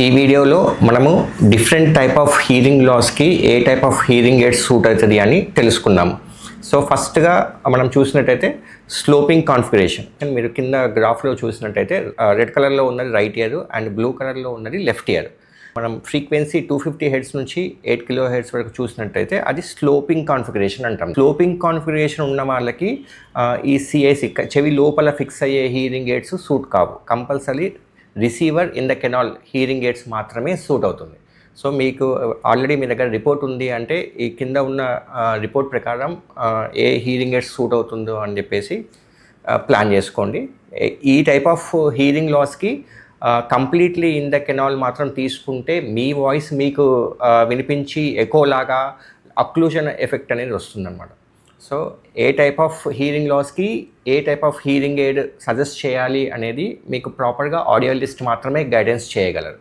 ఈ వీడియోలో మనము డిఫరెంట్ టైప్ ఆఫ్ హీరింగ్ లాస్కి a type of hearing aids suit అవుతుంది అని తెలుసుకుందాము. సో ఫస్ట్గా మనం చూసినట్టయితే స్లోపింగ్ కాన్ఫిగరేషన్. మీరు కింద గ్రాఫ్లో చూసినట్టయితే రెడ్ కలర్లో ఉన్నది రైట్ ఇయర్ అండ్ బ్లూ కలర్లో ఉన్నది లెఫ్ట్ ఇయర్. మనం ఫ్రీక్వెన్సీ 250 హెర్ట్జ్ నుంచి 8 కిలో హెర్ట్జ్ వరకు చూసినట్టయితే అది స్లోపింగ్ కాన్ఫిగరేషన్ అంటాం. స్లోపింగ్ కాన్ఫిగరేషన్ ఉన్న వాళ్ళకి ఈ సిఐసి చెవి లోపల ఫిక్స్ అయ్యే హీరింగ్ ఎయిడ్స్ సూట్ కావు. Compulsory receiver in the canal hearing AIDS మాత్రమే సూట్ అవుతుంది. సో మీకు ఆల్రెడీ మీ దగ్గర రిపోర్ట్ ఉంది అంటే ఈ కింద ఉన్న రిపోర్ట్ ప్రకారం ఏ హీరింగ్ ఎయిడ్స్ సూట్ అవుతుందో అని చెప్పేసి ప్లాన్ చేసుకోండి. ఈ టైప్ ఆఫ్ హీరింగ్ లాస్కి కంప్లీట్లీ ఇన్ ద కెనాల్ మాత్రం తీసుకుంటే మీ వాయిస్ మీకు వినిపించి ఎకోలాగా అక్లూజన్ ఎఫెక్ట్ అనేది వస్తుందన్నమాట. So a type of hearing లాస్కి a type of hearing aid suggest చేయాలి అనేది మీకు ప్రాపర్గా ఆడియోలిస్ట్ మాత్రమే గైడెన్స్ చేయగలరు.